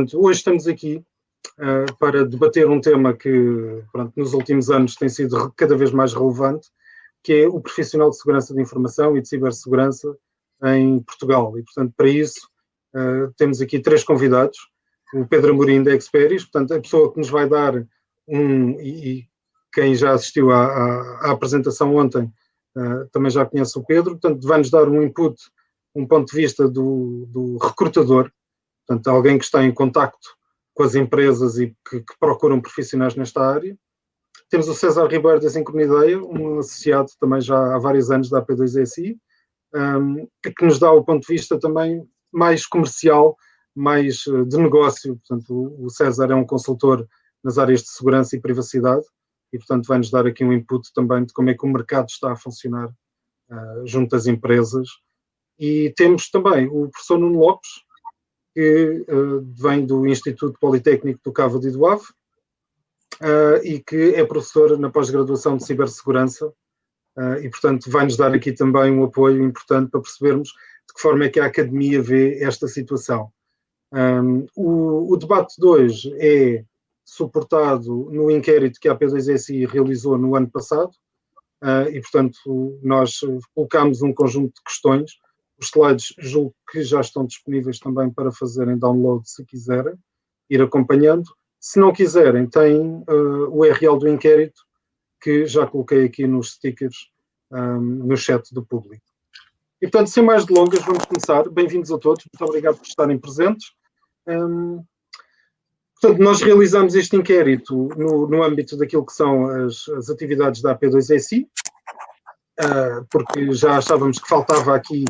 portanto, hoje estamos aqui para debater um tema que, pronto, nos últimos anos tem sido cada vez mais relevante, que é o profissional de segurança de informação e de cibersegurança em Portugal. E, portanto, para isso, temos aqui 3 convidados. O Pedro Amorim, da Experis, portanto, a pessoa que nos vai dar e quem já assistiu à apresentação ontem também já conhece o Pedro, portanto, vai-nos dar um input, um ponto de vista do recrutador, portanto, alguém que está em contacto com as empresas e que procuram profissionais nesta área. Temos o César Ribeiro da Sincronideia, um associado também já há vários anos da AP2SI, que nos dá o ponto de vista também mais comercial, mais de negócio. Portanto, o César é um consultor nas áreas de segurança e privacidade e, portanto, vai-nos dar aqui um input também de como é que o mercado está a funcionar junto das empresas. E temos também o professor Nuno Lopes, que vem do Instituto Politécnico do Cabo de Idoave e que é professor na pós-graduação de cibersegurança e, portanto, vai-nos dar aqui também um apoio importante para percebermos de que forma é que a academia vê esta situação. O debate de hoje é suportado no inquérito que a AP2SI realizou no ano passado e, portanto, nós colocámos um conjunto de questões. Os slides julgo que já estão disponíveis também para fazerem download se quiserem, ir acompanhando. Se não quiserem, tem o URL do inquérito que já coloquei aqui nos stickers no chat do público. E, portanto, sem mais delongas, vamos começar. Bem-vindos a todos, muito obrigado por estarem presentes. Portanto, nós realizamos este inquérito no âmbito daquilo que são as atividades da AP2SI, porque já achávamos que faltava aqui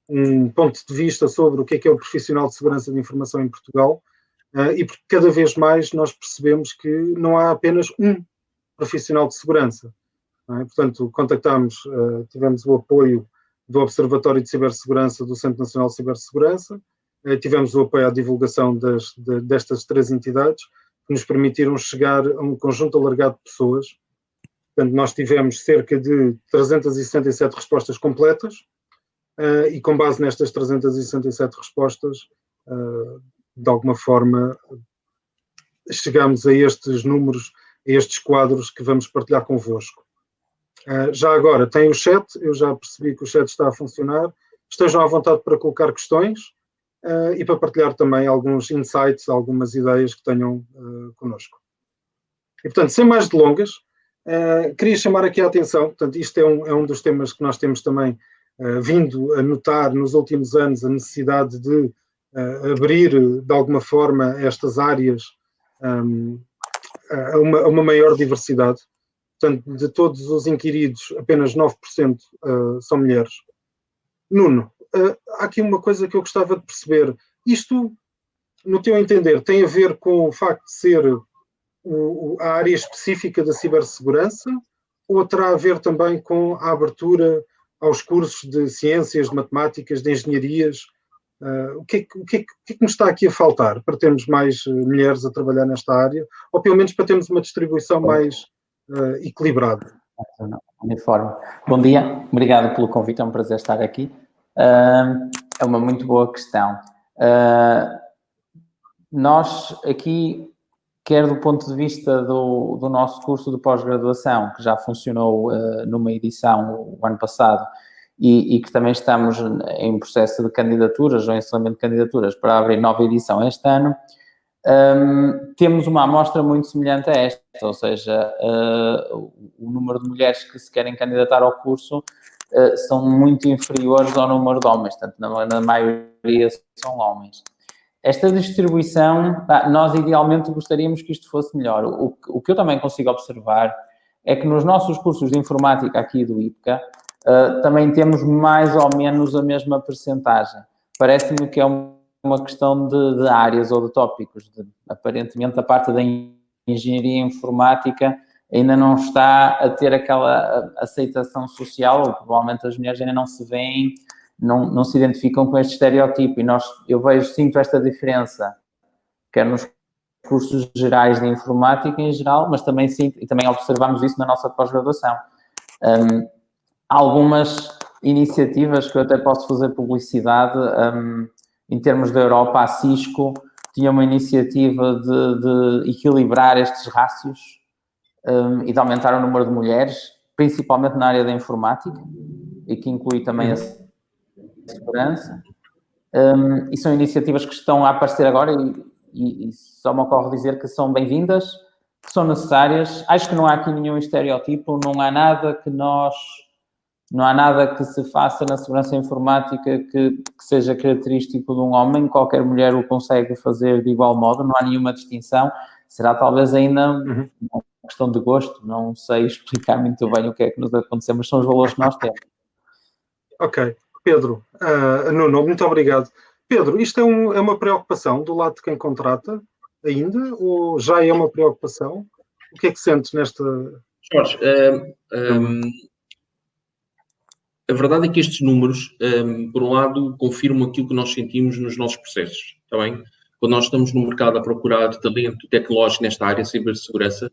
um ponto de vista sobre o que é o profissional de segurança de informação em Portugal, e porque cada vez mais nós percebemos que não há apenas um profissional de segurança. Não é? Portanto, contactámos, tivemos o apoio do Observatório de Cibersegurança do Centro Nacional de Cibersegurança, tivemos o apoio à divulgação destas 3 entidades, que nos permitiram chegar a um conjunto alargado de pessoas. Portanto, nós tivemos cerca de 367 respostas completas, e com base nestas 367 respostas, de alguma forma, chegamos a estes números, a estes quadros que vamos partilhar convosco. Já agora, tem o chat, eu já percebi que o chat está a funcionar. Estejam à vontade para colocar questões e para partilhar também alguns insights, algumas ideias que tenham connosco. E, portanto, sem mais delongas, queria chamar aqui a atenção, portanto, isto é um dos temas que nós temos também vindo a notar nos últimos anos, a necessidade de abrir, de alguma forma, estas áreas a uma maior diversidade. Portanto, de todos os inquiridos, apenas 9% são mulheres. Nuno, há aqui uma coisa que eu gostava de perceber. Isto, no teu entender, tem a ver com o facto de ser a área específica da cibersegurança ou terá a ver também com a abertura aos cursos de ciências, de matemáticas, de engenharias? O que é que nos está aqui a faltar para termos mais mulheres a trabalhar nesta área? Ou pelo menos para termos uma distribuição mais equilibrada? Uniforme. Bom dia, obrigado pelo convite, é um prazer estar aqui. É uma muito boa questão. Nós aqui, quer do ponto de vista do nosso curso de pós-graduação, que já funcionou numa edição o ano passado, e que também estamos em processo de candidaturas, ou em encerramento de candidaturas, para abrir nova edição este ano, temos uma amostra muito semelhante a esta, ou seja, o número de mulheres que se querem candidatar ao curso são muito inferiores ao número de homens, portanto, na maioria são homens. Esta distribuição, nós idealmente gostaríamos que isto fosse melhor. O que eu também consigo observar é que nos nossos cursos de informática aqui do IPCA, também temos mais ou menos a mesma percentagem. Parece-me que é uma questão de áreas ou de tópicos. Aparentemente, a parte da engenharia informática ainda não está a ter aquela aceitação social, ou provavelmente as mulheres ainda não se veem, não se identificam com este estereotipo. E sinto esta diferença, quer nos cursos gerais de informática em geral, mas também sinto, e também observamos isso na nossa pós-graduação. Algumas iniciativas que eu até posso fazer publicidade, em termos da Europa, a Cisco tinha uma iniciativa de equilibrar estes rácios e de aumentar o número de mulheres, principalmente na área da informática, e que inclui também a segurança. E são iniciativas que estão a aparecer agora e só me ocorre dizer que são bem-vindas, que são necessárias. Acho que não há aqui nenhum estereótipo, não há nada que se faça na segurança informática que seja característico de um homem. Qualquer mulher o consegue fazer de igual modo, não há nenhuma distinção. Será talvez ainda uma questão de gosto, não sei explicar muito bem o que é que nos aconteceu, mas são os valores que nós temos. Ok. Pedro, Nuno, muito obrigado. Pedro, isto é uma preocupação do lado de quem contrata ainda, ou já é uma preocupação? O que é que sentes nesta... Jorge, a verdade é que estes números, por um lado, confirmam aquilo que nós sentimos nos nossos processos, está bem? Quando nós estamos no mercado a procurar talento tecnológico nesta área de cibersegurança,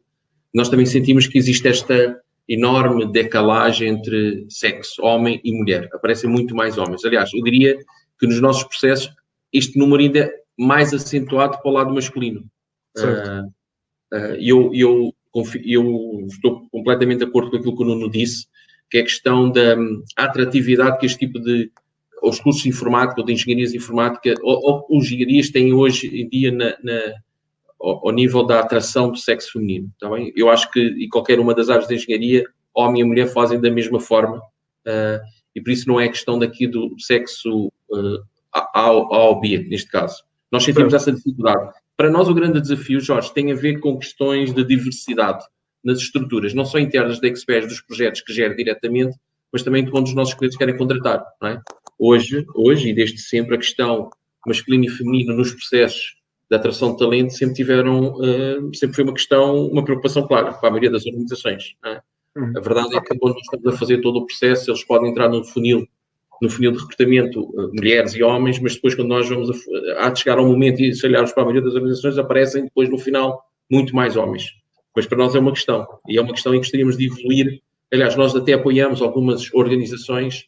nós também sentimos que existe esta enorme decalagem entre sexo, homem e mulher. Aparecem muito mais homens. Aliás, eu diria que nos nossos processos este número ainda é mais acentuado para o lado masculino. Eu estou completamente de acordo com aquilo que o Nuno disse, que é a questão da atratividade que este tipo de, os cursos de informática ou de engenharias de informática, ou engenharias têm hoje em dia ao nível da atração do sexo feminino, está bem? Eu acho que em qualquer uma das áreas de engenharia, homem e mulher fazem da mesma forma, e por isso não é questão daqui do sexo A ou B, neste caso. Nós sentimos essa dificuldade. Para nós o grande desafio, Jorge, tem a ver com questões de diversidade nas estruturas, não só internas da experts dos projetos que gera diretamente, mas também de quando os nossos clientes querem contratar, não é? Hoje e desde sempre, a questão masculino e feminino nos processos da atração de talento sempre foi uma preocupação clara para a maioria das organizações. Não é? A verdade é que quando nós estamos a fazer todo o processo, eles podem entrar no funil de recrutamento, mulheres e homens, mas depois quando nós vamos a chegar ao momento e se olharmos para a maioria das organizações, aparecem depois no final muito mais homens. Mas para nós é uma questão, e é uma questão em que gostaríamos de evoluir. Aliás, nós até apoiamos algumas organizações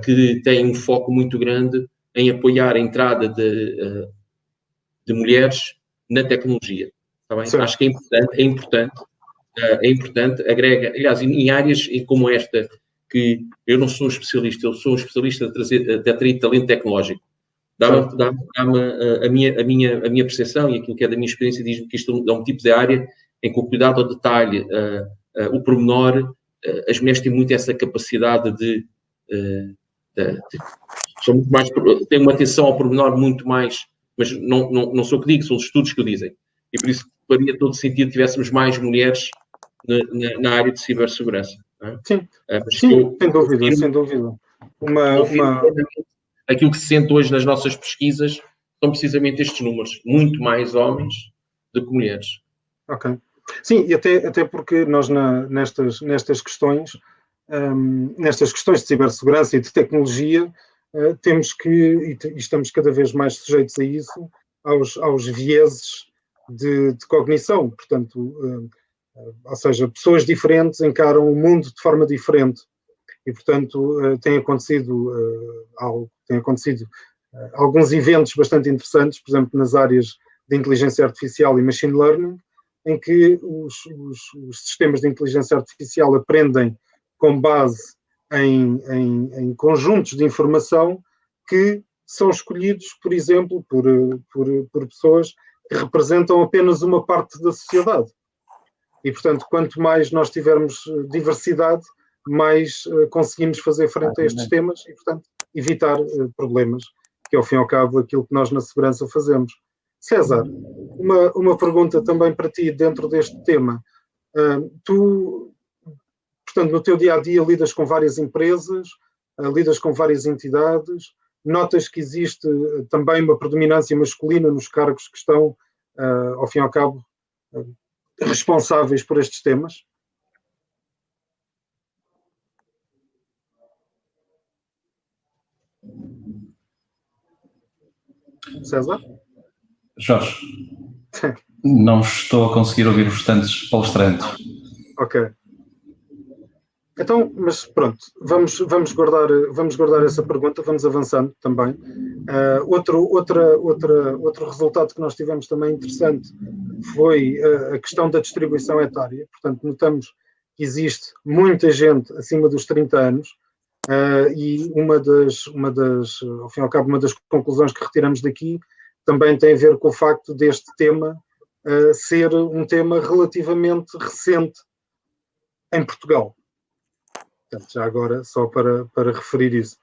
que têm um foco muito grande em apoiar a entrada de mulheres na tecnologia. Está bem? Acho que é importante, agrega, aliás, em áreas como esta, que eu não sou um especialista, eu sou um especialista de atrair talento tecnológico. Dá-me a minha percepção e aquilo que é da minha experiência, diz-me que isto é um tipo de área em que o cuidado ao detalhe, o pormenor, as mulheres têm muito essa capacidade são muito mais, têm uma atenção ao pormenor muito mais, mas não sou o que digo, são os estudos que o dizem. E por isso faria todo sentido que tivéssemos mais mulheres na área de cibersegurança. É? Sim, sem dúvida. Aquilo que se sente hoje nas nossas pesquisas são precisamente estes números, muito mais homens do que mulheres. Ok. Sim, e até porque nós nestas questões de cibersegurança e de tecnologia, temos que, e estamos cada vez mais sujeitos a isso, aos vieses de cognição. Portanto, ou seja, pessoas diferentes encaram o mundo de forma diferente. E, portanto, tem acontecido alguns eventos bastante interessantes, por exemplo, nas áreas de inteligência artificial e machine learning, em que os sistemas de inteligência artificial aprendem com base em conjuntos de informação que são escolhidos, por exemplo, por pessoas que representam apenas uma parte da sociedade. E, portanto, quanto mais nós tivermos diversidade, mais conseguimos fazer frente a estes temas e, portanto, evitar problemas, que, ao fim e ao cabo, aquilo que nós na segurança fazemos. César, uma pergunta também para ti dentro deste tema. Tu, portanto, no teu dia-a-dia lidas com várias empresas, lidas com várias entidades, notas que existe também uma predominância masculina nos cargos que estão, ao fim e ao cabo, responsáveis por estes temas? César? Jorge, não estou a conseguir ouvir os restantes palestrantes. Ok. Então, mas pronto, vamos guardar essa pergunta, vamos avançando também. Outro resultado que nós tivemos também interessante foi a questão da distribuição etária. Portanto, notamos que existe muita gente acima dos 30 anos e ao fim e ao cabo, uma das conclusões que retiramos daqui também tem a ver com o facto deste tema ser um tema relativamente recente em Portugal. Portanto, já agora, só para referir isso.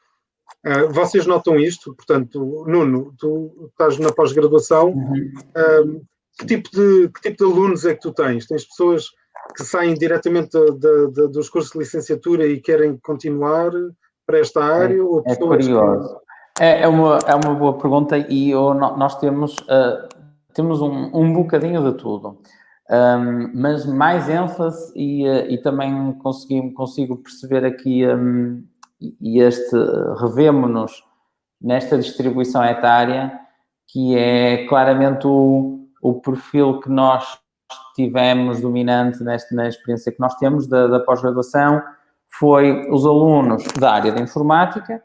Vocês notam isto? Portanto, Nuno, tu estás na pós-graduação. Que tipo de alunos é que tu tens? Tens pessoas que saem diretamente dos cursos de licenciatura e querem continuar para esta área? Ou pessoas curioso. É uma boa pergunta e nós temos um bocadinho de tudo. Mas mais ênfase e também consigo perceber aqui revemo-nos nesta distribuição etária, que é claramente o perfil que nós tivemos dominante na experiência que nós temos da pós-graduação, foi os alunos da área da informática,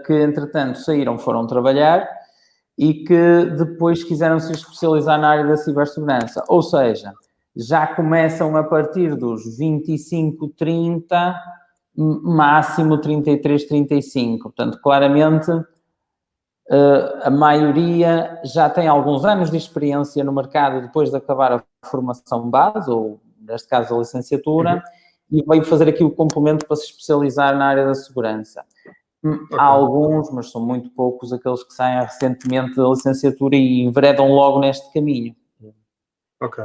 que entretanto foram trabalhar e que depois quiseram se especializar na área da cibersegurança. Ou seja, já começam a partir dos 25, 30, máximo 33, 35. Portanto, claramente, a maioria já tem alguns anos de experiência no mercado depois de acabar a formação base, ou neste caso a licenciatura, e veio fazer aqui o complemento para se especializar na área da segurança. Okay. Há alguns, mas são muito poucos, aqueles que saem recentemente da licenciatura e enveredam logo neste caminho. Ok.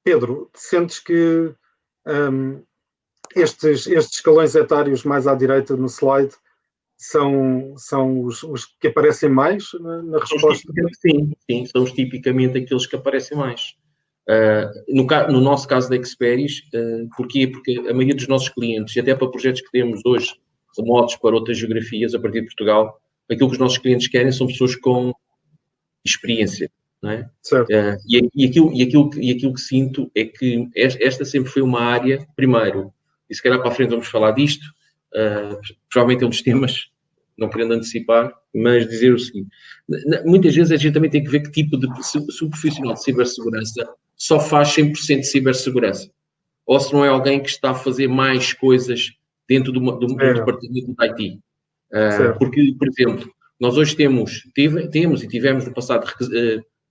Pedro, sentes que estes escalões etários mais à direita no slide são os que aparecem mais na resposta? Sim, são tipicamente aqueles que aparecem mais. No nosso caso da Experis, porquê? Porque a maioria dos nossos clientes, e até para projetos que temos hoje, remotos para outras geografias a partir de Portugal, aquilo que os nossos clientes querem são pessoas com experiência, não é? Certo. E aquilo que sinto é que esta sempre foi uma área, primeiro, e se calhar para a frente vamos falar disto, provavelmente é um dos temas, não querendo antecipar, mas dizer o seguinte, muitas vezes a gente também tem que ver que tipo de profissional de cibersegurança só faz 100% de cibersegurança, ou se não é alguém que está a fazer mais coisas dentro do departamento de IT. Porque, por exemplo, nós hoje temos e tivemos no passado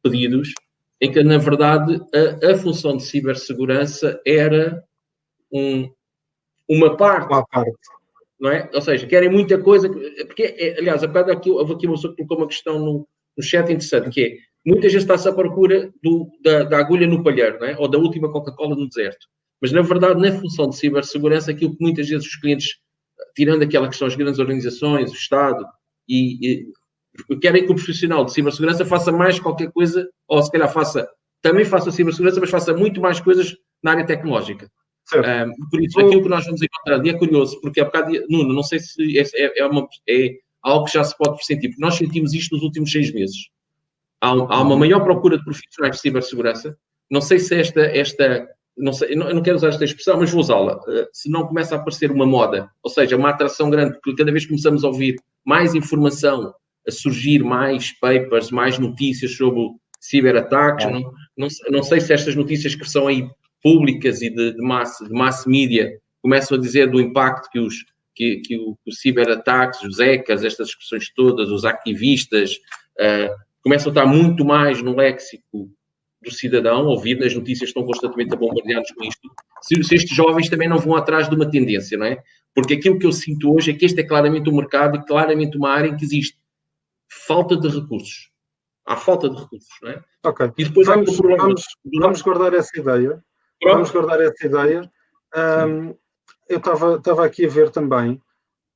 pedidos em que, na verdade, a função de cibersegurança era uma parte. Não é? Ou seja, querem muita coisa, porque, aliás, a bocado aqui uma pessoa colocou uma questão no chat interessante, que é, muita gente está-se à procura da agulha no palheiro, não é? Ou da última Coca-Cola no deserto. Mas, na verdade, na função de cibersegurança, aquilo que muitas vezes os clientes, tirando aquela questão, as grandes organizações, o Estado, e querem que o profissional de cibersegurança faça mais qualquer coisa, ou se calhar também faça cibersegurança, mas faça muito mais coisas na área tecnológica. Por isso, aquilo que nós vamos encontrar, e é curioso, porque há bocado, Nuno, não sei se é algo que já se pode pressentir, porque nós sentimos isto nos últimos 6 meses. Há uma maior procura de profissionais de cibersegurança. Não sei se não sei, eu não quero usar esta expressão, mas vou usá-la. Se não começa a aparecer uma moda, ou seja, uma atração grande, porque cada vez começamos a ouvir mais informação, a surgir mais papers, mais notícias sobre ciberataques. Não sei se estas notícias que são aí públicas e de mass media começam a dizer do impacto que os ciberataques, os hackers, estas expressões todas, os ativistas, começam a estar muito mais no léxico do cidadão, ouvir nas notícias estão constantemente bombardeados com isto. Se estes jovens também não vão atrás de uma tendência, não é? Porque aquilo que eu sinto hoje é que este é claramente um mercado e claramente uma área em que existe falta de recursos. Há falta de recursos, não é? Ok. E depois vamos guardar essa ideia. Vamos guardar essa ideia. Eu estava aqui a ver também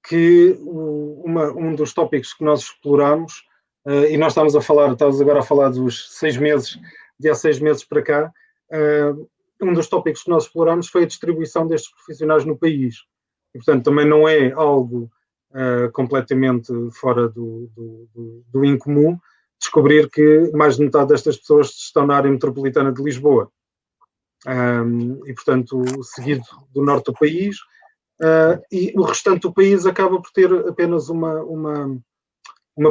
que um dos tópicos que nós exploramos, e nós estamos agora a falar dos 6 meses, de há 6 meses para cá, um dos tópicos que nós exploramos foi a distribuição destes profissionais no país. E, portanto, também não é algo completamente fora do incomum descobrir que mais de metade destas pessoas estão na área metropolitana de Lisboa. e, portanto, seguido do norte do país, e o restante do país acaba por ter apenas uma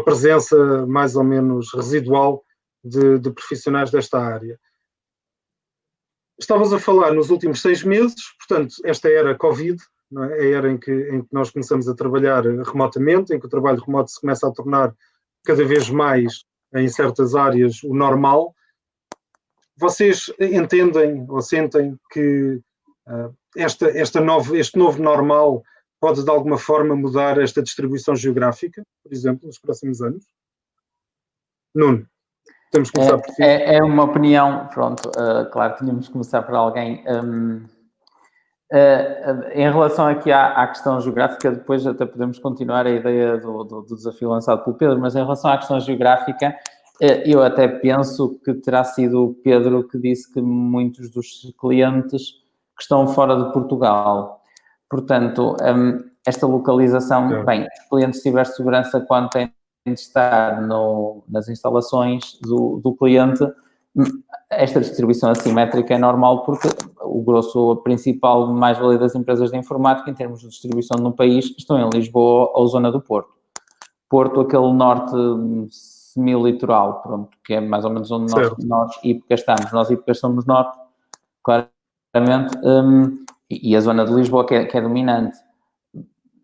presença mais ou menos residual de profissionais desta área. Estavas a falar nos últimos 6 meses, portanto, esta era Covid, não é? A era em que nós começamos a trabalhar remotamente, em que o trabalho remoto se começa a tornar cada vez mais, em certas áreas, o normal. Vocês entendem ou sentem que este novo normal pode, de alguma forma, mudar esta distribuição geográfica, por exemplo, nos próximos anos? Nuno, temos que começar por ti. É uma opinião, pronto, claro, tínhamos que começar por alguém. Em relação aqui à questão geográfica, depois até podemos continuar a ideia do desafio lançado pelo Pedro, mas em relação à questão geográfica, eu até penso que terá sido o Pedro que disse que muitos dos clientes que estão fora de Portugal. Portanto, esta localização, bem, os clientes de cibersegurança, quando têm de estar nas instalações do cliente, esta distribuição assimétrica é normal porque o grosso, a principal mais-valia das empresas de informática em termos de distribuição no país estão em Lisboa ou zona do Porto. Porto, aquele norte semi-litoral, pronto, que é mais ou menos onde nós IPCA estamos. Nós IPCA somos norte, claramente, e a zona de Lisboa que é dominante.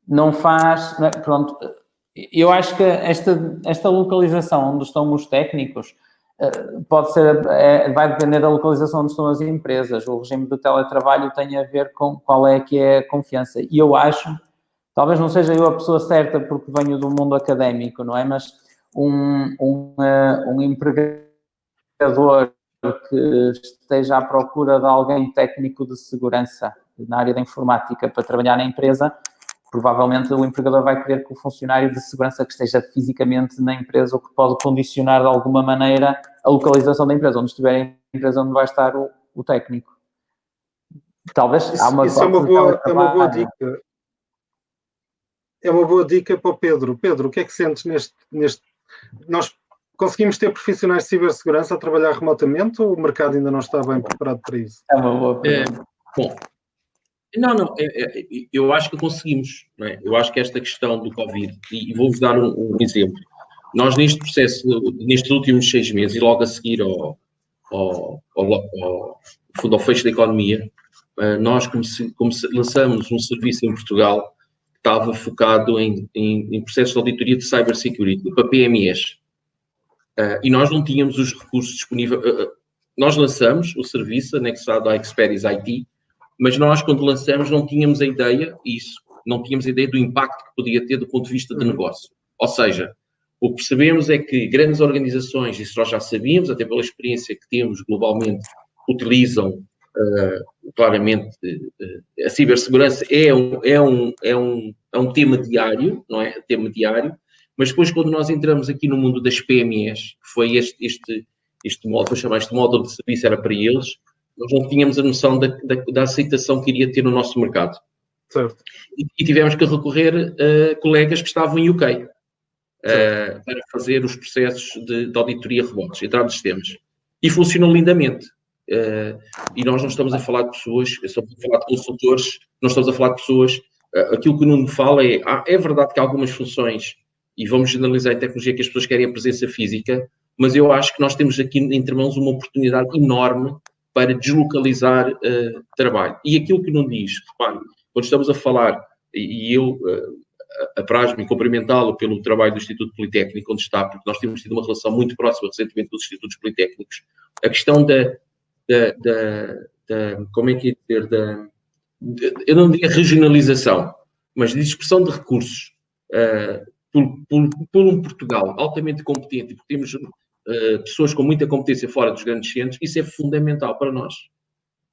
Não faz, pronto, eu acho que esta localização onde estão os técnicos pode ser, vai depender da localização onde estão as empresas. O regime de teletrabalho tem a ver com qual é que é a confiança. E eu acho, talvez não seja eu a pessoa certa porque venho do mundo académico, não é? Mas um empregador que esteja à procura de alguém técnico de segurança na área da informática para trabalhar na empresa, provavelmente o empregador vai querer que o funcionário de segurança que esteja fisicamente na empresa, o que pode condicionar de alguma maneira a localização da empresa, onde estiver a empresa onde vai estar o técnico. Talvez isso é uma boa dica. É uma boa dica para o Pedro. Pedro, o que é que sentes neste... Nós conseguimos ter profissionais de cibersegurança a trabalhar remotamente ou o mercado ainda não está bem preparado para isso? É uma boa pergunta. Bom, eu acho que conseguimos. Não é? Eu acho que esta questão do Covid, e vou-vos dar um exemplo. Nós, neste processo, nestes últimos 6 meses, e logo a seguir ao fecho da economia, nós lançamos um serviço em Portugal que estava focado em processos de auditoria de cybersecurity, para PMEs. E nós não tínhamos os recursos disponíveis. Nós lançamos o serviço anexado à Experis IT, mas nós, quando lançamos, não tínhamos a ideia, não tínhamos a ideia do impacto que podia ter do ponto de vista de negócio. Ou seja, o que percebemos é que grandes organizações, isso nós já sabíamos, até pela experiência que temos globalmente, utilizam claramente a cibersegurança é um tema diário, não é? Tema diário, mas depois quando nós entramos aqui no mundo das PMEs, que foi este modo, vou chamar este módulo de serviço, era para eles, nós não tínhamos a noção da aceitação que iria ter no nosso mercado. Certo. E tivemos que recorrer a colegas que estavam em UK para fazer os processos de auditoria remotos, entrar nos sistemas. E funcionou lindamente. E nós não estamos a falar de pessoas, estamos a falar de consultores, não estamos a falar de pessoas. Aquilo que o Nuno fala é verdade que há algumas funções, e vamos generalizar em tecnologia, que as pessoas querem a presença física, mas eu acho que nós temos aqui entre mãos uma oportunidade enorme para deslocalizar trabalho. E aquilo que não diz, repare, quando estamos a falar, e eu apraz-me cumprimentá-lo pelo trabalho do Instituto Politécnico, onde está, porque nós temos tido uma relação muito próxima recentemente com os Institutos Politécnicos, a questão como é que é dizer, eu não diria regionalização, mas de dispersão de recursos por um Portugal altamente competente, porque temos pessoas com muita competência fora dos grandes centros, isso é fundamental para nós,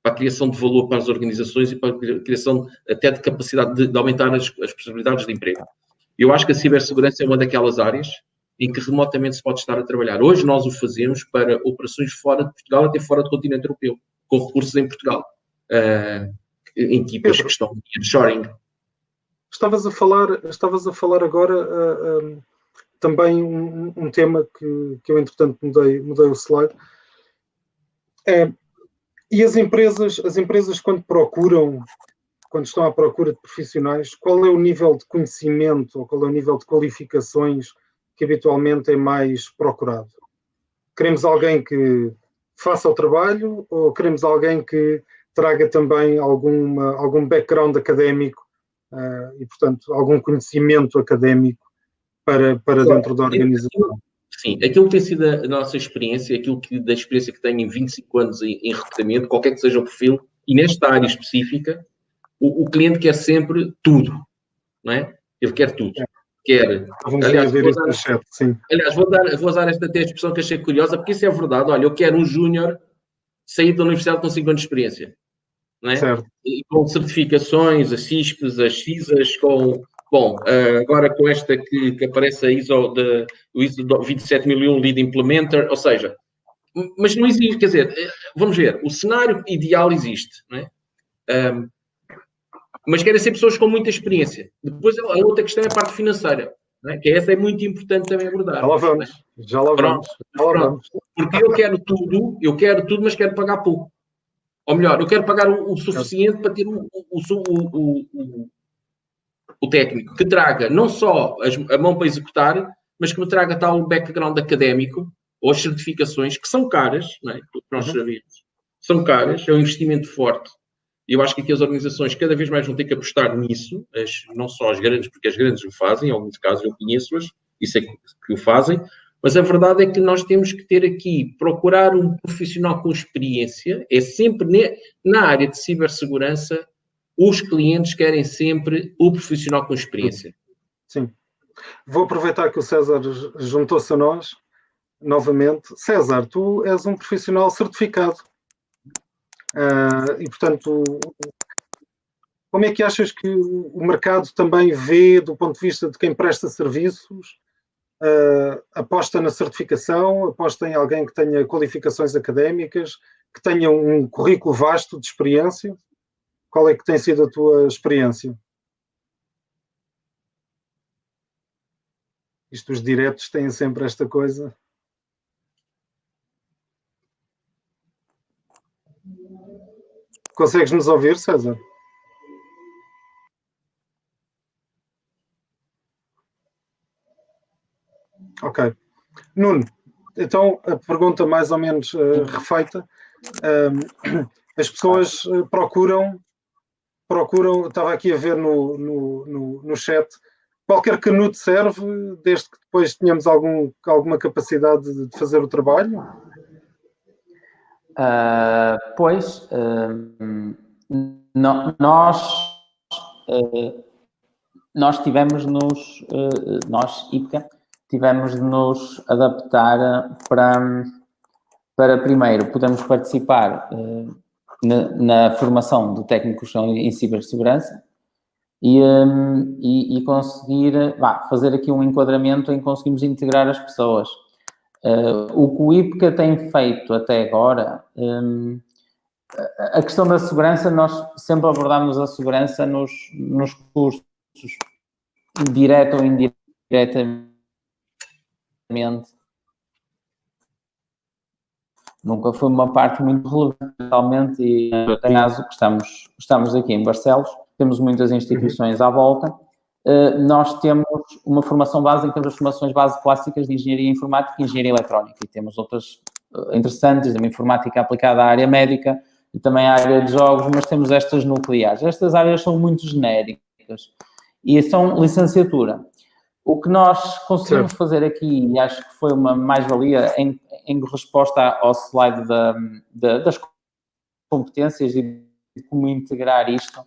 para a criação de valor para as organizações e para a criação até de capacidade de aumentar as possibilidades de emprego. Eu acho que a cibersegurança é uma daquelas áreas em que remotamente se pode estar a trabalhar. Hoje nós o fazemos para operações fora de Portugal, até fora do continente europeu, com recursos em Portugal, em equipas que estão em nearshoring. Estavas a falar agora também um tema que eu, entretanto, mudei o slide. E as empresas quando estão à procura de profissionais, qual é o nível de conhecimento ou qual é o nível de qualificações que habitualmente é mais procurado? Queremos alguém que faça o trabalho ou queremos alguém que traga também algum background académico e, portanto, algum conhecimento académico para dentro da organização? Sim, aquilo que tem sido a nossa experiência, da experiência que tenho em 25 anos em recrutamento, qualquer que seja o perfil, e nesta área específica, o cliente quer sempre tudo, não é? Ele quer tudo. Quer. Aliás, vou usar esta expressão que achei curiosa, porque isso é verdade. Olha, eu quero um júnior sair da universidade com 5 anos de experiência, não é? Certo. E com certificações, as CISPs, as CISAs, agora com esta que aparece a ISO 27001 Lead Implementer, ou seja, mas não existe, quer dizer, vamos ver, o cenário ideal existe, não é? Mas querem ser pessoas com muita experiência. Depois, a outra questão é a parte financeira, não é? Que essa é muito importante também abordar. Já lá vamos. Porque eu quero tudo, mas quero pagar pouco. Ou melhor, eu quero pagar o suficiente para ter o técnico que traga não só a mão para executar, mas que me traga tal background académico ou as certificações que são caras, não é? Porque nós sabemos, são caras, é um investimento forte. E eu acho que aqui as organizações cada vez mais vão ter que apostar nisso, não só as grandes, porque as grandes o fazem, em alguns casos eu conheço-as, isso é que o fazem, mas a verdade é que nós temos que ter aqui, procurar um profissional com experiência, é sempre na área de cibersegurança, os clientes querem sempre o profissional com experiência. Sim. Vou aproveitar que o César juntou-se a nós, novamente. César, tu és um profissional certificado. E, portanto, como é que achas que o mercado também vê, do ponto de vista de quem presta serviços, aposta na certificação, aposta em alguém que tenha qualificações académicas, que tenha um currículo vasto de experiência? Qual é que tem sido a tua experiência? Os diretos têm sempre esta coisa. Consegues nos ouvir, César? Ok. Nuno, então a pergunta mais ou menos refeita. As pessoas procuram, estava aqui a ver no chat, qualquer canudo serve, desde que depois tenhamos alguma capacidade de fazer o trabalho? Nós IPCA, tivemos de nos adaptar para primeiro podermos participar na formação de técnicos em cibersegurança e conseguir fazer aqui um enquadramento em que conseguimos integrar as pessoas. O que o IPCA tem feito até agora, a questão da segurança, nós sempre abordámos a segurança nos cursos, direto ou indiretamente. Nunca foi uma parte muito relevante, totalmente, e no caso que estamos aqui em Barcelos, temos muitas instituições à volta. Nós temos uma formação básica, temos as formações base clássicas de engenharia informática e engenharia eletrónica, e temos outras interessantes, uma informática aplicada à área médica e também à área de jogos, mas temos estas nucleares. Estas áreas são muito genéricas e são licenciatura. O que nós conseguimos fazer aqui, e acho que foi uma mais-valia em resposta ao slide das competências e de como integrar isto,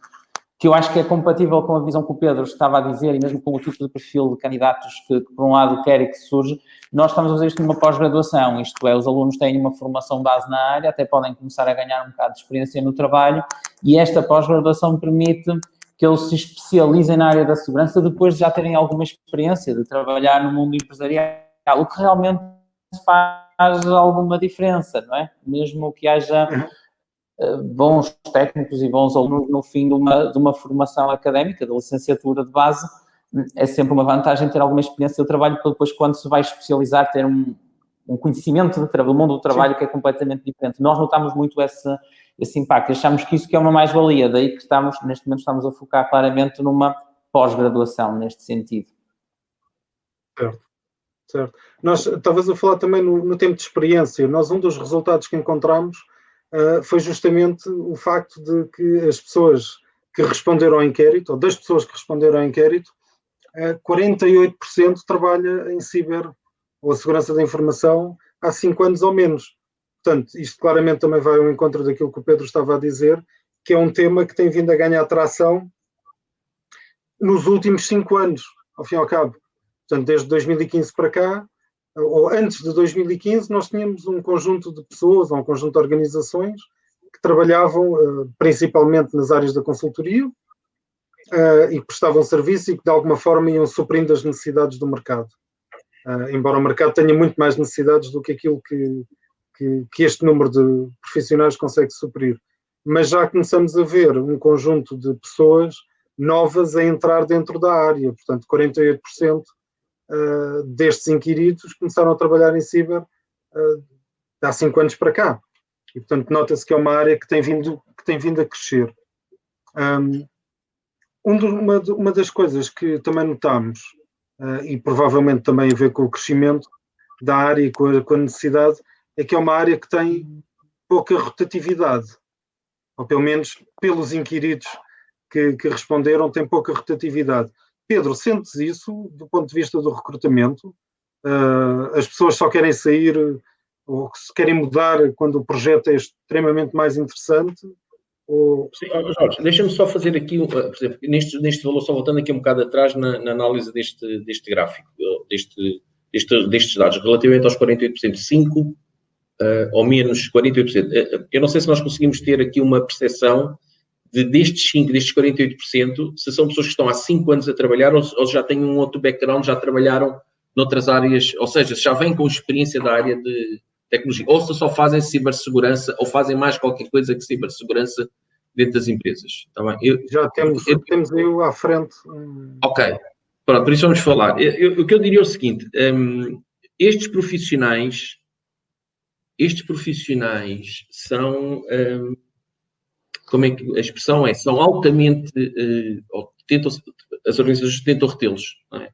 que eu acho que é compatível com a visão que o Pedro estava a dizer e mesmo com o tipo de perfil de candidatos que por um lado quer e que surge. Nós estamos a fazer isto numa pós-graduação, isto é, os alunos têm uma formação base na área, até podem começar a ganhar um bocado de experiência no trabalho, e esta pós-graduação permite que eles se especializem na área da segurança depois de já terem alguma experiência de trabalhar no mundo empresarial, o que realmente faz alguma diferença, não é? Mesmo que haja bons técnicos e bons alunos no fim de uma formação académica, de licenciatura de base, é sempre uma vantagem ter alguma experiência de trabalho para depois, quando se vai especializar, ter um conhecimento do mundo do trabalho que é completamente diferente. Nós notamos muito esse impacto. Achamos que isso que é uma mais-valia, daí que neste momento estamos a focar claramente numa pós-graduação neste sentido. Certo. Nós estavas a falar também no tempo de experiência. Nós, um dos resultados que encontramos foi justamente o facto de que as pessoas que responderam ao inquérito, ou das pessoas que responderam ao inquérito, 48% trabalha em ciber ou a segurança da informação há 5 anos ou menos. Portanto, isto claramente também vai ao encontro daquilo que o Pedro estava a dizer, que é um tema que tem vindo a ganhar tração nos últimos 5 anos, ao fim e ao cabo. Portanto, desde 2015 para cá, ou antes de 2015, nós tínhamos um conjunto de pessoas, ou um conjunto de organizações que trabalhavam principalmente nas áreas da consultoria e que prestavam serviço e que de alguma forma iam suprindo as necessidades do mercado. Embora o mercado tenha muito mais necessidades do que aquilo que este número de profissionais consegue suprir. Mas já começamos a ver um conjunto de pessoas novas a entrar dentro da área. Portanto, 48% destes inquiridos começaram a trabalhar em ciber há 5 anos para cá. E, portanto, nota-se que é uma área que tem vindo a crescer. Uma das coisas que também notamos, e provavelmente também a ver com o crescimento da área e com a necessidade, é que é uma área que tem pouca rotatividade, ou pelo menos pelos inquiridos que responderam, tem pouca rotatividade. Pedro, sentes isso do ponto de vista do recrutamento? As pessoas só querem sair ou se querem mudar quando o projeto é extremamente mais interessante? Sim, Jorge, deixa-me só fazer aqui, por exemplo, neste valor, só voltando aqui um bocado atrás na análise deste gráfico, destes dados, relativamente aos 48%, 5 ou menos 48%. Eu não sei se nós conseguimos ter aqui uma percepção destes 48%, se são pessoas que estão há 5 anos a trabalhar ou já têm um outro background, já trabalharam noutras áreas, ou seja, se já vêm com experiência da área de tecnologia, ou se só fazem cibersegurança, ou fazem mais qualquer coisa que cibersegurança dentro das empresas. Tá bem? Já temos eu à frente. Ok, pronto, por isso vamos falar. O que eu diria é o seguinte, estes profissionais são... como é que a expressão é? São altamente, as organizações tentam retê-los, não é?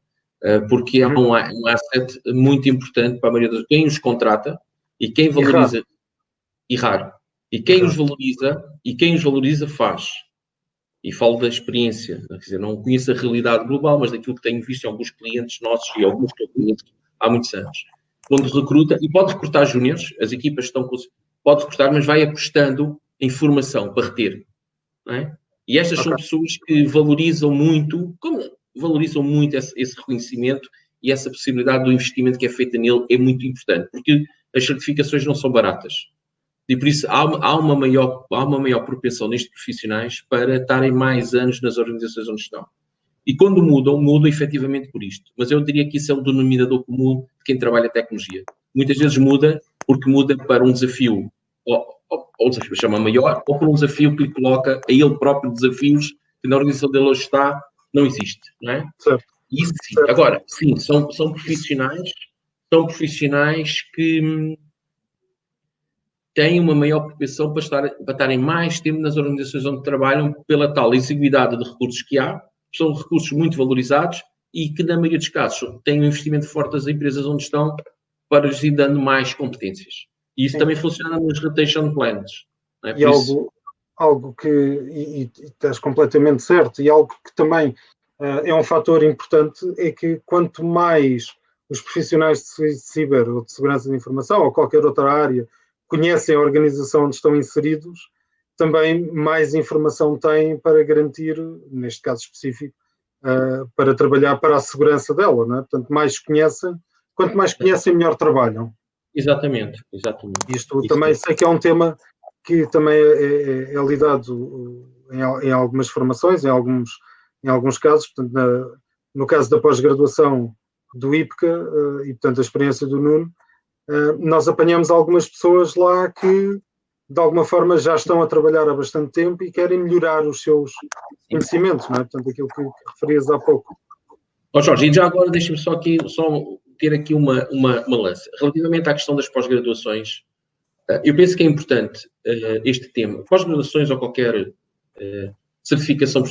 Porque há um asset muito importante para a maioria das... Quem os contrata e quem valoriza... E raro. E quem os valoriza faz. E falo da experiência, quer dizer, não conheço a realidade global, mas daquilo que tenho visto em alguns clientes nossos e alguns que eu conheço há muitos anos. Quando recruta, e pode recrutar júniores, as equipas estão... Pode recrutar, mas vai apostando em formação para reter. Não é? E estas são pessoas que valorizam muito esse reconhecimento e essa possibilidade do investimento que é feito nele é muito importante, porque as certificações não são baratas. E por isso há uma maior propensão nestes profissionais para estarem mais anos nas organizações onde estão. E quando mudam efetivamente por isto. Mas eu diria que isso é um denominador comum de quem trabalha tecnologia. Muitas vezes muda porque muda para um desafio, ou um desafio chama maior, ou para um desafio que lhe coloca a ele próprio desafios que na organização dele hoje está, não existe. Não é? Certo. Isso sim. Certo. Agora, sim, são profissionais que têm uma maior propensão para estarem mais tempo nas organizações onde trabalham pela tal exiguidade de recursos que há, são recursos muito valorizados e que, na maioria dos casos, têm um investimento forte das empresas onde estão para lhes ir dando mais competências. E isso também funciona nos rotation plans. Não é? E algo que, e estás completamente certo, e algo que também é um fator importante, é que quanto mais os profissionais de ciber ou de segurança de informação ou qualquer outra área conhecem a organização onde estão inseridos, também mais informação têm para garantir, neste caso específico, para trabalhar para a segurança dela, não é? Portanto, quanto mais conhecem, melhor trabalham. Exatamente. Isto também sei que é um tema que também é lidado em algumas formações, em alguns casos, portanto, no caso da pós-graduação do IPCA e, portanto, a experiência do Nuno, nós apanhamos algumas pessoas lá que, de alguma forma, já estão a trabalhar há bastante tempo e querem melhorar os seus conhecimentos, não é? Portanto, aquilo que referias há pouco. Jorge, e já agora deixa-me só aqui ter aqui uma lança. Relativamente à questão das pós-graduações, eu penso que é importante este tema. Pós-graduações ou qualquer certificação.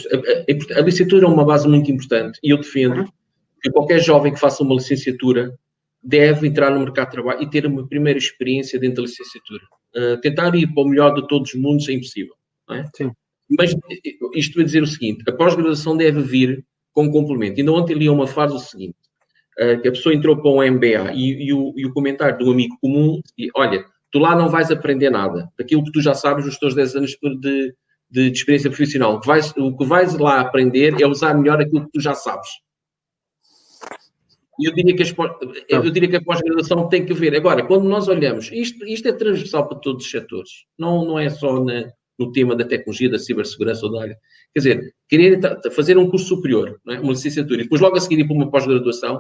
A licenciatura é uma base muito importante e eu defendo que qualquer jovem que faça uma licenciatura deve entrar no mercado de trabalho e ter uma primeira experiência dentro da licenciatura. Tentar ir para o melhor de todos os mundos é impossível. Não é? Sim. Mas isto vai dizer o seguinte, a pós-graduação deve vir com um complemento. Ainda ontem li uma frase o seguinte, que a pessoa entrou para um MBA e o comentário de um amigo comum, olha, tu lá não vais aprender nada daquilo que tu já sabes nos teus 10 anos de experiência profissional. O que vais lá aprender é usar melhor aquilo que tu já sabes. Eu diria que a pós-graduação tem que ver. Agora, quando nós olhamos, isto é transversal para todos os setores, não é só no tema da tecnologia, da cibersegurança ou da área. Quer dizer, querer fazer um curso superior, não é? Uma licenciatura, e depois logo a seguir ir para uma pós-graduação,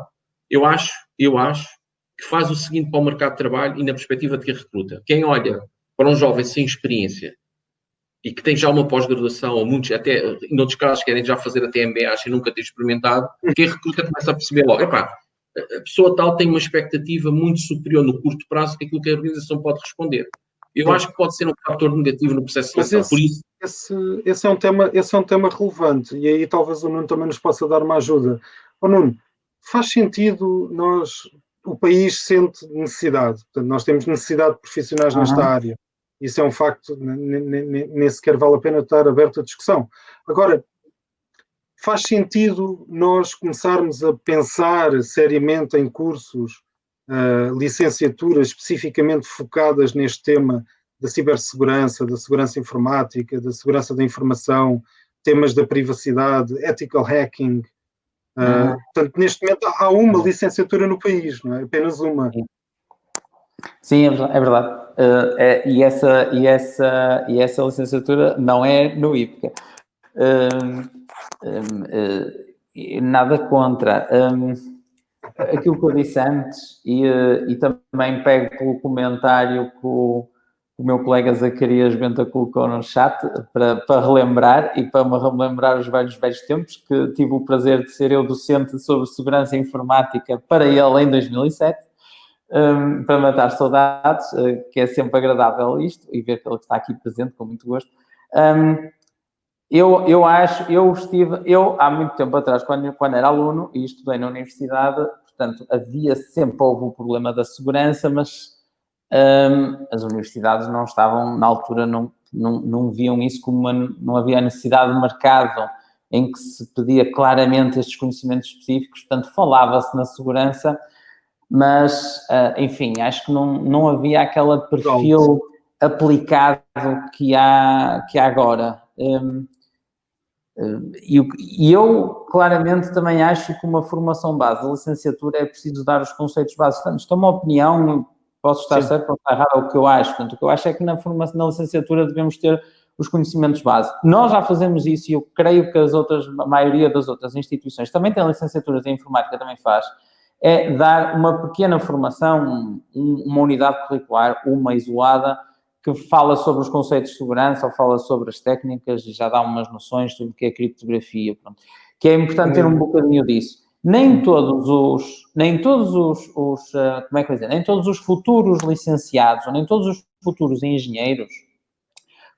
eu acho que faz o seguinte para o mercado de trabalho e na perspectiva de quem recruta. Quem olha para um jovem sem experiência e que tem já uma pós-graduação, ou muitos, até em outros casos, querem já fazer até MBA sem nunca ter experimentado, quem recruta começa a perceber logo, a pessoa tal tem uma expectativa muito superior no curto prazo que aquilo que a organização pode responder. Eu acho que pode ser um fator negativo no processo de seleção. Por isso, esse é um tema relevante e aí talvez o Nuno também nos possa dar uma ajuda. Nuno, faz sentido o país sente necessidade, portanto, nós temos necessidade de profissionais nesta área. Isso é um facto, nem sequer vale a pena estar aberto à discussão. Agora, faz sentido nós começarmos a pensar seriamente em cursos, licenciaturas especificamente focadas neste tema da cibersegurança, da segurança informática, da segurança da informação, temas da privacidade, ethical hacking. Portanto, neste momento há uma licenciatura no país, não é? Apenas uma. Sim, é verdade. E essa licenciatura não é no IPCA. Nada contra. Aquilo que eu disse antes, e também pego pelo comentário que o meu colega Zacarias Benta colocou no chat, para relembrar e para me relembrar os velhos tempos, que tive o prazer de ser eu docente sobre segurança informática para ele em 2007, para matar saudades, que é sempre agradável isto, e ver que ele está aqui presente com muito gosto. Eu há muito tempo atrás, quando era aluno e estudei na universidade, portanto, houve o problema da segurança, mas as universidades não estavam, na altura, não viam isso como não havia necessidade de mercado em que se pedia claramente estes conhecimentos específicos, portanto, falava-se na segurança, mas, enfim, acho que não havia aquele perfil aplicado que há agora. E eu, claramente, também acho que uma formação base da licenciatura é preciso dar os conceitos básicos. Portanto, isto é uma opinião, posso estar certo, posso estar errado, é o que eu acho. Portanto, o que eu acho é que na licenciatura devemos ter os conhecimentos básicos. Nós já fazemos isso e eu creio que a maioria das outras instituições também tem licenciaturas em informática, também faz, é dar uma pequena formação, uma unidade curricular, uma isolada, que fala sobre os conceitos de segurança ou fala sobre as técnicas e já dá umas noções sobre o que é criptografia, pronto. Que é importante ter um bocadinho disso. Nem todos os futuros licenciados ou nem todos os futuros engenheiros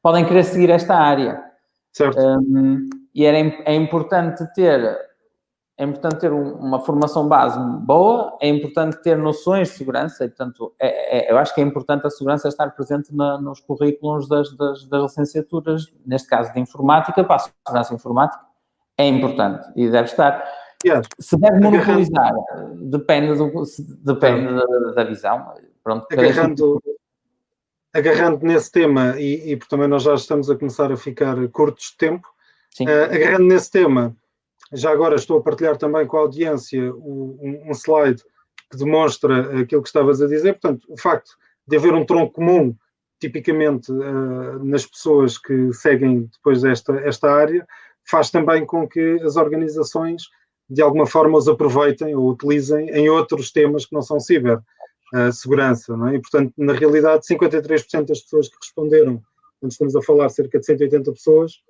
podem querer seguir esta área. Certo. E é importante ter uma formação base boa, é importante ter noções de segurança, e, portanto, eu acho que é importante a segurança estar presente nos currículos das licenciaturas, neste caso de informática, para a segurança informática, é importante e deve estar. Yes. Se deve monopolizar, depende da visão. Pronto, agarrando nesse tema, e também nós já estamos a começar a ficar curtos de tempo, agarrando nesse tema, já agora estou a partilhar também com a audiência um slide que demonstra aquilo que estavas a dizer. Portanto, o facto de haver um tronco comum, tipicamente nas pessoas que seguem depois esta área, faz também com que as organizações, de alguma forma, os aproveitem ou utilizem em outros temas que não são cibersegurança, não é? E, portanto, na realidade, 53% das pessoas que responderam, quando estamos a falar cerca de 180 pessoas,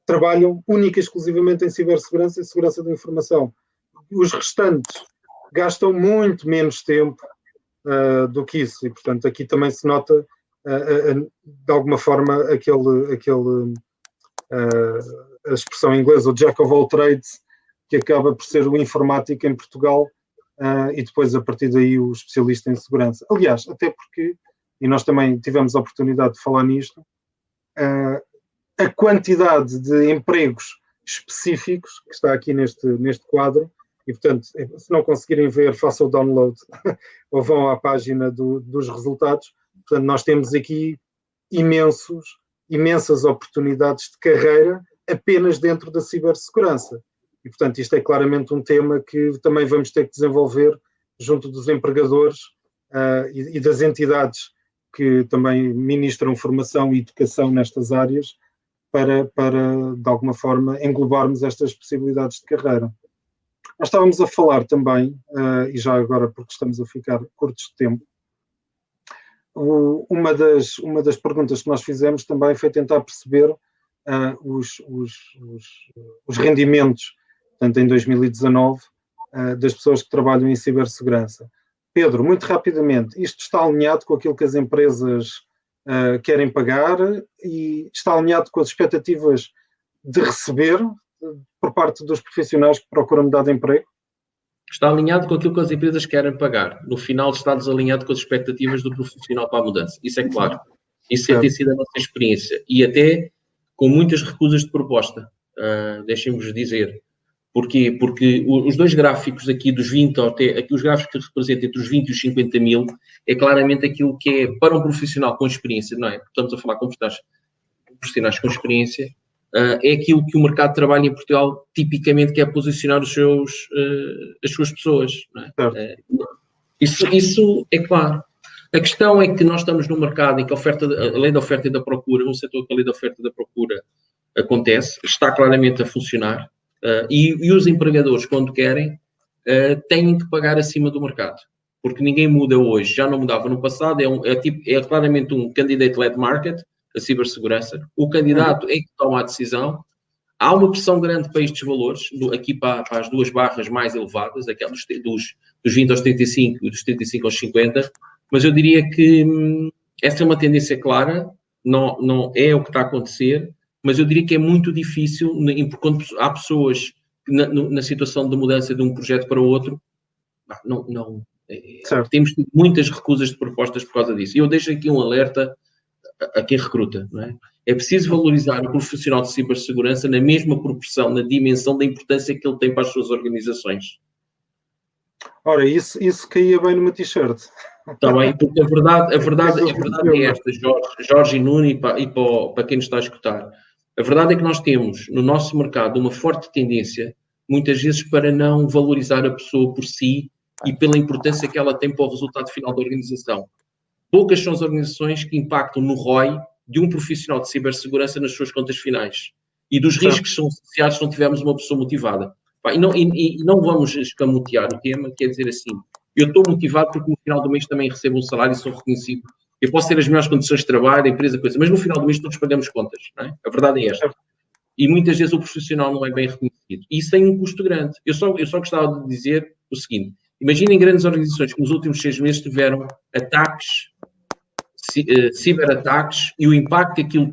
trabalham única e exclusivamente em cibersegurança e segurança da informação. Os restantes gastam muito menos tempo do que isso. E, portanto, aqui também se nota, de alguma forma, a expressão inglesa, o Jack of all trades, que acaba por ser o informático em Portugal, e depois, a partir daí, o especialista em segurança. Aliás, até porque, e nós também tivemos a oportunidade de falar nisto, a quantidade de empregos específicos que está aqui neste quadro, e, portanto, se não conseguirem ver, façam o download ou vão à página dos resultados. Portanto, nós temos aqui imensas oportunidades de carreira apenas dentro da cibersegurança. E, portanto, isto é claramente um tema que também vamos ter que desenvolver junto dos empregadores e das entidades que também ministram formação e educação nestas áreas para, de alguma forma, englobarmos estas possibilidades de carreira. Nós estávamos a falar também, e já agora porque estamos a ficar curtos de tempo, uma das perguntas que nós fizemos também foi tentar perceber os rendimentos, portanto, em 2019, das pessoas que trabalham em cibersegurança. Pedro, muito rapidamente, isto está alinhado com aquilo que as empresas querem pagar e está alinhado com as expectativas de receber por parte dos profissionais que procuram mudar de emprego? Está alinhado com aquilo que as empresas querem pagar. No final, está desalinhado com as expectativas do profissional para a mudança. Isso é claro. Isso tem sido a nossa experiência. E até com muitas recusas de proposta. Deixem-vos dizer. Porquê? Porque os dois gráficos aqui dos 20, aqui os gráficos que representam entre os 20 e os 50 mil, é claramente aquilo que é para um profissional com experiência, não é? Estamos a falar com profissionais com experiência, é aquilo que o mercado de trabalho em Portugal tipicamente quer posicionar as suas pessoas. Não é? Isso é claro. A questão é que nós estamos num mercado em que a lei da oferta e da procura, um setor que a lei da oferta e da procura acontece, está claramente a funcionar, e os empregadores, quando querem, têm que pagar acima do mercado. Porque ninguém muda hoje, já não mudava no passado, é claramente um candidate-led market, a cibersegurança. O candidato é que toma a decisão. Há uma pressão grande para estes valores, aqui para as duas barras mais elevadas, aquelas dos 20 aos 35 e dos 35 aos 50, mas eu diria que essa é uma tendência clara, não é o que está a acontecer, mas eu diria que é muito difícil, quando há pessoas na situação de mudança de um projeto para o outro, temos muitas recusas de propostas por causa disso. E eu deixo aqui um alerta a quem recruta, não é? É preciso valorizar o profissional de cibersegurança na mesma proporção, na dimensão da importância que ele tem para as suas organizações. Ora, isso caía bem numa t-shirt. Está bem, porque a verdade é esta, Jorge e Nuno, e para quem nos está a escutar. A verdade é que nós temos, no nosso mercado, uma forte tendência, muitas vezes, para não valorizar a pessoa por si e pela importância que ela tem para o resultado final da organização. Poucas são as organizações que impactam no ROI de um profissional de cibersegurança nas suas contas finais. E dos riscos que são associados se não tivermos uma pessoa motivada. E não vamos escamotear o tema, quer dizer assim, eu estou motivado porque no final do mês também recebo um salário e sou reconhecido. Eu posso ter as melhores condições de trabalho, a empresa, coisa, mas no final do mês todos pagamos contas, não é? A verdade é esta. E muitas vezes o profissional não é bem reconhecido. E isso tem um custo grande. Eu só gostava de dizer o seguinte, imaginem grandes organizações que nos últimos 6 meses tiveram ataques, ciberataques, e o impacto que aquilo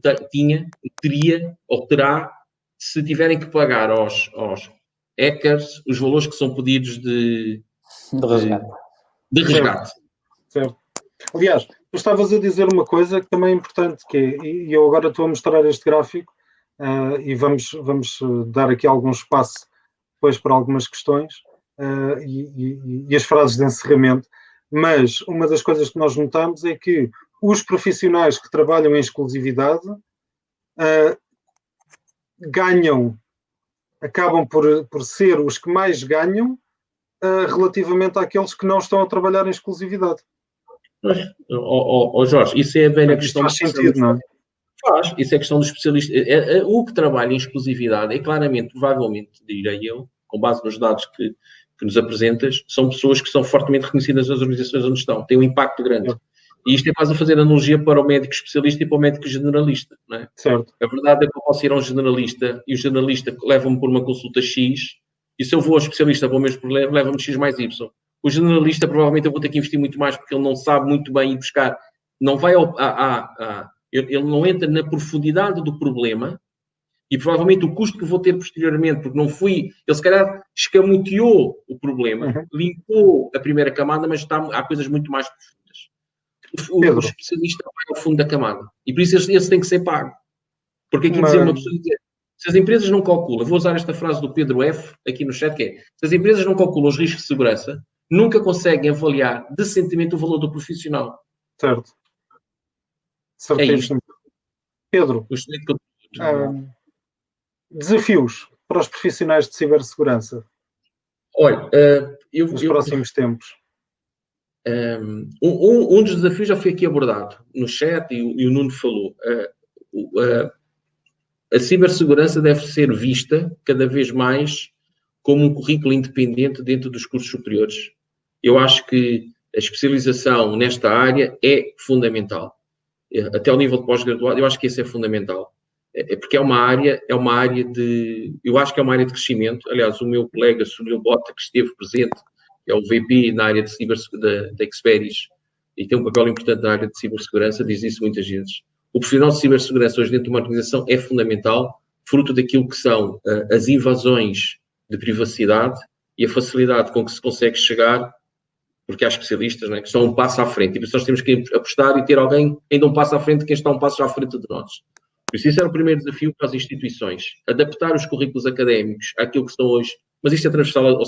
teria ou terá se tiverem que pagar aos hackers os valores que são pedidos de resgate. Certo. Aliás, tu estavas a dizer uma coisa que também é importante, que é, e eu agora estou a mostrar este gráfico, e vamos dar aqui algum espaço depois para algumas questões e as frases de encerramento, mas uma das coisas que nós notamos é que os profissionais que trabalham em exclusividade acabam por ser os que mais ganham relativamente àqueles que não estão a trabalhar em exclusividade. Jorge, isso é a velha questão. Faz sentido, não é? Faz, isso é questão do especialista. O que trabalha em exclusividade é claramente, provavelmente, direi eu, com base nos dados que nos apresentas, são pessoas que são fortemente reconhecidas nas organizações onde estão, têm um impacto grande. E isto é quase a fazer analogia para o médico especialista e para o médico generalista, não é? Certo. A verdade é que eu posso ir a um generalista e o generalista leva-me por uma consulta X, e se eu vou ao especialista para o mesmo problema, leva-me X mais Y. O generalista provavelmente eu vou ter que investir muito mais porque ele não sabe muito bem ir buscar, não vai ele não entra na profundidade do problema e provavelmente o custo que vou ter posteriormente, porque não fui, ele se calhar escamoteou o problema, limpou a primeira camada, mas há coisas muito mais profundas. O especialista vai ao fundo da camada e por isso esse tem que ser pago. Porque aqui dizer uma pessoa, se as empresas não calculam, vou usar esta frase do Pedro F. aqui no chat, que é, se as empresas não calculam os riscos de segurança, nunca conseguem avaliar decentemente o valor do profissional. Certo. Certíssimo. Pedro, desafios para os profissionais de cibersegurança? Olha, nos próximos tempos. Um dos desafios já foi aqui abordado no chat e o Nuno falou. A cibersegurança deve ser vista cada vez mais como um currículo independente dentro dos cursos superiores. Eu acho que a especialização nesta área é fundamental. Até ao nível de pós-graduado, eu acho que isso é fundamental. Porque é uma área de... Eu acho que é uma área de crescimento. Aliás, o meu colega Sunil Bota, que esteve presente, que é o VP na área de da Experis, e tem um papel importante na área de cibersegurança, diz isso muitas vezes. O profissional de cibersegurança hoje dentro de uma organização é fundamental, fruto daquilo que são as invasões de privacidade e a facilidade com que se consegue chegar, porque há especialistas, né, que estão um passo à frente. E por isso nós temos que apostar e ter alguém ainda um passo à frente de quem está um passo à frente de nós. Por isso, esse era o primeiro desafio para as instituições. Adaptar os currículos académicos àquilo que estão hoje, mas isto é transversal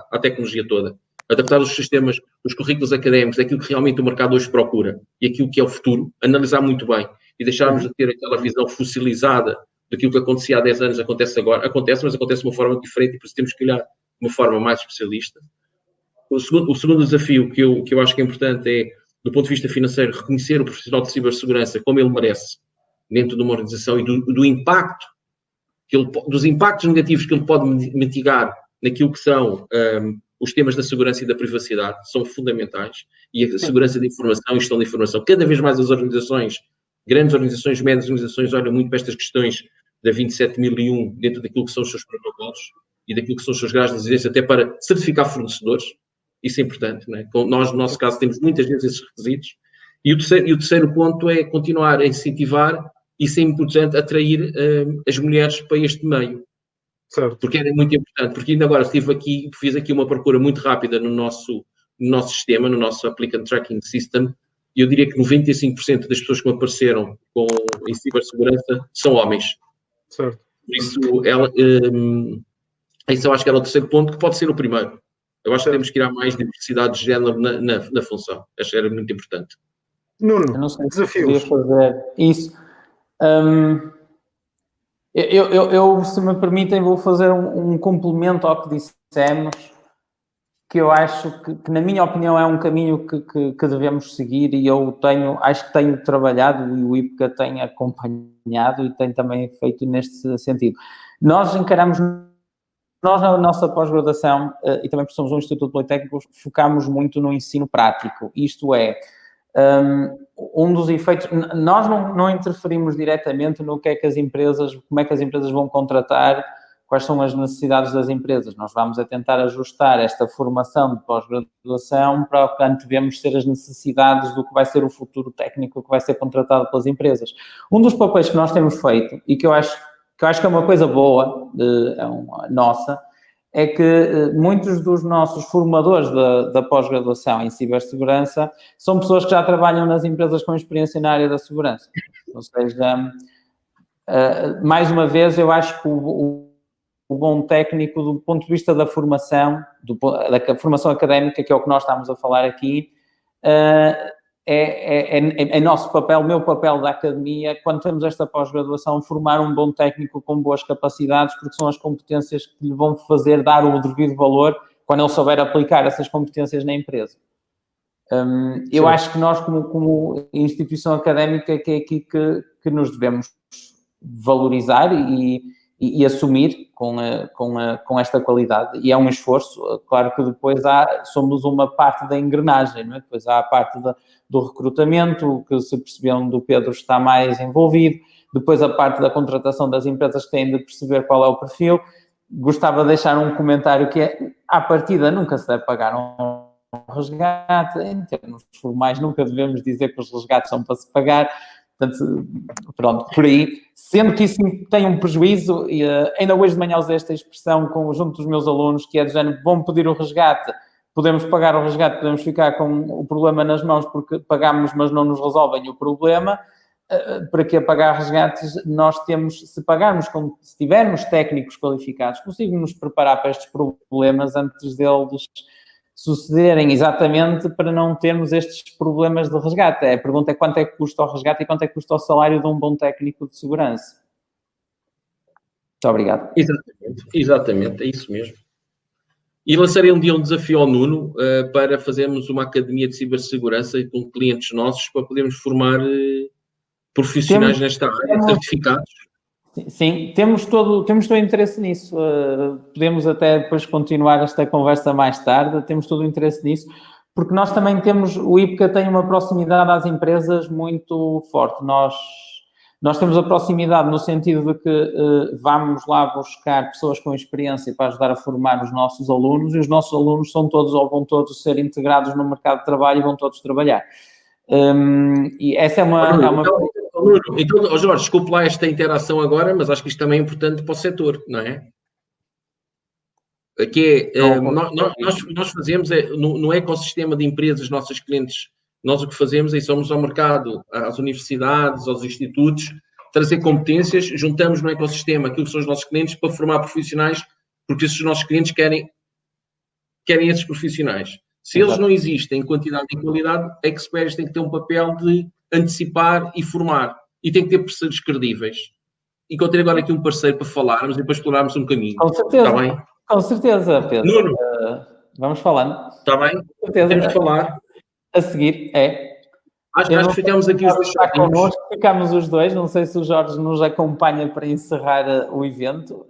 à tecnologia toda. Adaptar os sistemas, os currículos académicos àquilo que realmente o mercado hoje procura e aquilo que é o futuro. Analisar muito bem e deixarmos de ter aquela visão fossilizada daquilo que acontecia há 10 anos, acontece agora. Acontece, mas acontece de uma forma diferente e por isso temos que olhar de uma forma mais especialista. O segundo desafio que eu acho que é importante é, do ponto de vista financeiro, reconhecer o profissional de cibersegurança como ele merece dentro de uma organização e do impacto, dos impactos negativos que ele pode mitigar naquilo que são os temas da segurança e da privacidade, são fundamentais. E a segurança da informação e gestão da informação. Cada vez mais as organizações, grandes organizações, médias organizações, olham muito para estas questões da 27001 dentro daquilo que são os seus protocolos e daquilo que são os seus graus de exigência, até para certificar fornecedores. Isso é importante, não é? Nós, no nosso caso, temos muitas vezes esses requisitos. E o terceiro ponto é continuar a incentivar e, se é importante, atrair as mulheres para este meio. Certo. Porque era muito importante. Porque ainda agora fiz aqui uma procura muito rápida no nosso sistema, no nosso Applicant Tracking System, e eu diria que 95% das pessoas que me apareceram em cibersegurança são homens. Certo. Por isso, eu acho que era o terceiro ponto, que pode ser o primeiro. Eu acho que temos que ir a mais diversidade de género na função. Acho que era muito importante. Nuno, eu não sei desafios. Se fazer isso. Eu, se me permitem, vou fazer um complemento ao que dissemos, que eu acho que na minha opinião, é um caminho que devemos seguir e eu acho que tenho trabalhado e o IPCA tem acompanhado e tem também feito neste sentido. Nós na nossa pós-graduação, e também porque somos um Instituto Politécnico, focamos muito no ensino prático. Isto é, um dos efeitos... Nós não interferimos diretamente no que é que como é que as empresas vão contratar, quais são as necessidades das empresas. Nós vamos a tentar ajustar esta formação de pós-graduação para o que antevemos ser as necessidades do que vai ser o futuro técnico que vai ser contratado pelas empresas. Um dos papéis que nós temos feito, e que eu acho que é uma coisa boa nossa, é que muitos dos nossos formadores da pós-graduação em cibersegurança são pessoas que já trabalham nas empresas com experiência na área da segurança. Ou seja, mais uma vez, eu acho que o bom técnico, do ponto de vista da formação, da formação académica, que é o que nós estamos a falar aqui, é nosso papel, meu papel da academia, quando temos esta pós-graduação, formar um bom técnico com boas capacidades, porque são as competências que lhe vão fazer dar o devido valor quando ele souber aplicar essas competências na empresa. Eu acho que nós, como instituição académica, que é aqui que nos devemos valorizar e assumir com esta qualidade, e é um esforço. Claro que depois somos uma parte da engrenagem, não é? Depois há a parte do recrutamento, que se perceberam do Pedro está mais envolvido, depois a parte da contratação das empresas que têm de perceber qual é o perfil. Gostava de deixar um comentário que à partida nunca se deve pagar resgate. Em termos formais, nunca devemos dizer que os resgates são para se pagar. Portanto, pronto, por aí. Sendo que isso tem um prejuízo, e ainda hoje de manhã usei esta expressão junto dos meus alunos, que é do género, vão pedir o resgate, podemos pagar o resgate, podemos ficar com o problema nas mãos porque pagamos, mas não nos resolvem o problema. Para que pagar resgates, nós temos, se tivermos técnicos qualificados, conseguimos nos preparar para estes problemas antes deles sucederem, exatamente para não termos estes problemas de resgate. A pergunta é quanto é que custa o resgate e quanto é que custa o salário de um bom técnico de segurança. Muito obrigado. Exatamente, é isso mesmo. E lançarei um dia um desafio ao Nuno para fazermos uma academia de cibersegurança com clientes nossos para podermos formar profissionais nesta área, certificados. Sim, temos todo interesse nisso. Podemos até depois continuar esta conversa mais tarde. Temos todo o interesse nisso, porque nós também o IPCA tem uma proximidade às empresas muito forte. Nós temos a proximidade no sentido de que vamos lá buscar pessoas com experiência para ajudar a formar os nossos alunos, e os nossos alunos vão todos ser integrados no mercado de trabalho e vão todos trabalhar. E essa é uma... Então, Jorge, desculpe lá esta interação agora, mas acho que isto também é importante para o setor, não é? Que é, nós fazemos no ecossistema de empresas, nossos clientes, nós o que fazemos é somos ao mercado, às universidades, aos institutos, trazer competências, juntamos no ecossistema aquilo que são os nossos clientes para formar profissionais, porque esses nossos clientes querem esses profissionais. Se eles não existem em quantidade e qualidade, a Experis tem que ter um papel de antecipar e formar. E tem que ter parceiros credíveis. Encontrei agora aqui um parceiro para falarmos e para explorarmos um caminho. Com certeza. Está bem? Com certeza, Pedro. Nuno. Vamos falando. Está bem? Com certeza. Temos de falar. A seguir, Acho que ficamos aqui os dois. Ficamos os dois. Não sei se o Jorge nos acompanha para encerrar o evento.